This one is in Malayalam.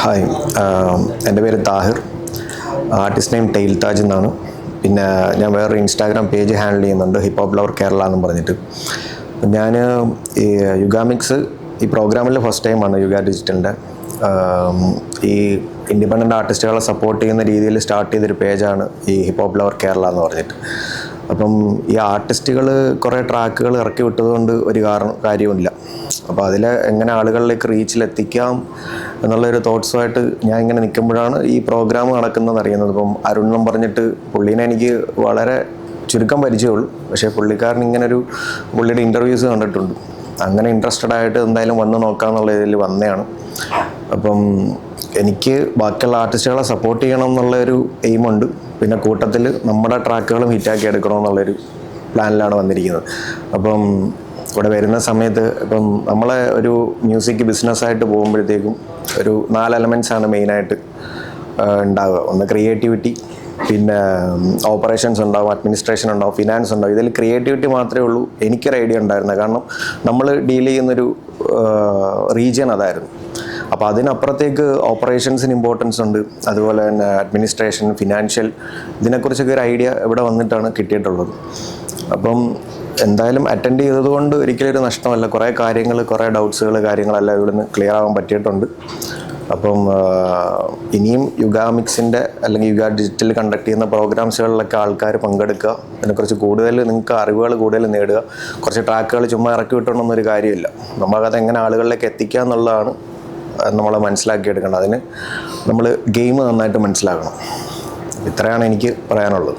ഹായ്, എൻ്റെ പേര് Tahir. Artist name tail Taj എന്നാണ്. പിന്നെ ഞാൻ വേറൊരു ഇൻസ്റ്റാഗ്രാം പേജ് ഹാൻഡിൽ ചെയ്യുന്നുണ്ട്, ഹിപ്പ് ഹോപ്പ് ലവർ കേരള എന്നും പറഞ്ഞിട്ട്. ഞാൻ ഈ യുഗാമിക്സ് ഈ പ്രോഗ്രാമിൽ ഫസ്റ്റ് ടൈമാണ് യുഗ ഡിജിറ്റലിൻ്റെ ഈ ഇൻഡിപെൻഡൻ്റ് ആർട്ടിസ്റ്റുകളെ സപ്പോർട്ട് ചെയ്യുന്ന രീതിയിൽ സ്റ്റാർട്ട് ചെയ്തൊരു പേജാണ് ഈ ഹിപ്പ് ഹോപ്പ് ലവർ കേരള എന്ന് പറഞ്ഞിട്ട്. അപ്പം ഈ ആർട്ടിസ്റ്റുകൾ കുറേ ട്രാക്കുകൾ ഇറക്കി വിട്ടതുകൊണ്ട് ഒരു കാര്യവുമില്ല. അപ്പോൾ അതിൽ എങ്ങനെ ആളുകളിലേക്ക് റീച്ചിലെത്തിക്കാം എന്നുള്ളൊരു തോട്ട്സുമായിട്ട് ഞാൻ ഇങ്ങനെ നിൽക്കുമ്പോഴാണ് ഈ പ്രോഗ്രാം നടക്കുന്നതെന്ന് അറിയുന്നത്. ഇപ്പം അരുൺ എന്നും പറഞ്ഞിട്ട് പുള്ളീനെ എനിക്ക് വളരെ ചുരുക്കം പരിചയമുള്ളൂ, പക്ഷേ പുള്ളിക്കാരൻ ഇങ്ങനൊരു പുള്ളിയുടെ ഇൻ്റർവ്യൂസ് കണ്ടിട്ടുണ്ട്. അങ്ങനെ ഇൻട്രസ്റ്റഡ് ആയിട്ട് എന്തായാലും വന്ന് നോക്കാമെന്നുള്ള ഇതിൽ വന്നതാണ്. അപ്പം എനിക്ക് ബാക്കിയുള്ള ആർട്ടിസ്റ്റുകളെ സപ്പോർട്ട് ചെയ്യണം എന്നുള്ളൊരു എയിമുണ്ട്. പിന്നെ കൂട്ടത്തിൽ നമ്മുടെ ട്രാക്കുകളും ഹിറ്റാക്കി എടുക്കണമെന്നുള്ളൊരു പ്ലാനിലാണ് വന്നിരിക്കുന്നത്. അപ്പം ഇവിടെ വരുന്ന സമയത്ത് ഇപ്പം നമ്മളെ ഒരു മ്യൂസിക് ബിസിനസ്സായിട്ട് പോകുമ്പോഴത്തേക്കും ഒരു 4 എലമെൻറ്റ്സാണ് മെയിനായിട്ട് ഉണ്ടാവുക. ഒന്ന് ക്രിയേറ്റിവിറ്റി, പിന്നെ ഓപ്പറേഷൻസ് ഉണ്ടാവും, അഡ്മിനിസ്ട്രേഷൻ ഉണ്ടാവും, ഫിനാൻസ് ഉണ്ടാവും. ഇതിൽ ക്രിയേറ്റിവിറ്റി മാത്രമേ ഉള്ളൂ എനിക്കൊരു ഐഡിയ ഉണ്ടായിരുന്നത്. കാരണം നമ്മൾ ഡീൽ ചെയ്യുന്നൊരു റീജിയൻ അതായിരുന്നു. അപ്പോൾ അതിനപ്പുറത്തേക്ക് ഓപ്പറേഷൻസിന് ഇമ്പോർട്ടൻസ് ഉണ്ട്, അതുപോലെ തന്നെ അഡ്മിനിസ്ട്രേഷൻ, ഫിനാൻഷ്യൽ, ഇതിനെക്കുറിച്ചൊക്കെ ഒരു ഐഡിയ ഇവിടെ വന്നിട്ടാണ് കിട്ടിയിട്ടുള്ളത്. അപ്പം എന്തായാലും അറ്റൻഡ് ചെയ്തതുകൊണ്ട് ഒരിക്കലും ഒരു നഷ്ടമല്ല. കുറേ കാര്യങ്ങൾ, കുറേ ഡൗട്ട്സുകൾ, കാര്യങ്ങളെല്ലാം ഇവിടെ നിന്ന് ക്ലിയർ ആവാൻ പറ്റിയിട്ടുണ്ട്. അപ്പം ഇനിയും യുഗാമിക്സിൻ്റെ അല്ലെങ്കിൽ യുഗ ഡിജിറ്റൽ കണ്ടക്ട് ചെയ്യുന്ന പ്രോഗ്രാംസുകളിലൊക്കെ ആൾക്കാർ പങ്കെടുക്കുക, അതിനെക്കുറിച്ച് കൂടുതൽ നിങ്ങൾക്ക് അറിവുകൾ കൂടുതൽ നേടുക. കുറച്ച് ട്രാക്കുകൾ ചുമ്മാ ഇറക്കി വിട്ടണമെന്നൊരു കാര്യമില്ല. നമുക്കത് എങ്ങനെ ആളുകളിലേക്ക് എത്തിക്കുക എന്നുള്ളതാണ് നമ്മൾ മനസ്സിലാക്കിയെടുക്കേണ്ടത്. അതിന് നമ്മൾ ഗെയിം നന്നായിട്ട് മനസ്സിലാക്കണം. ഇത്രയാണ് എനിക്ക് പറയാനുള്ളത്.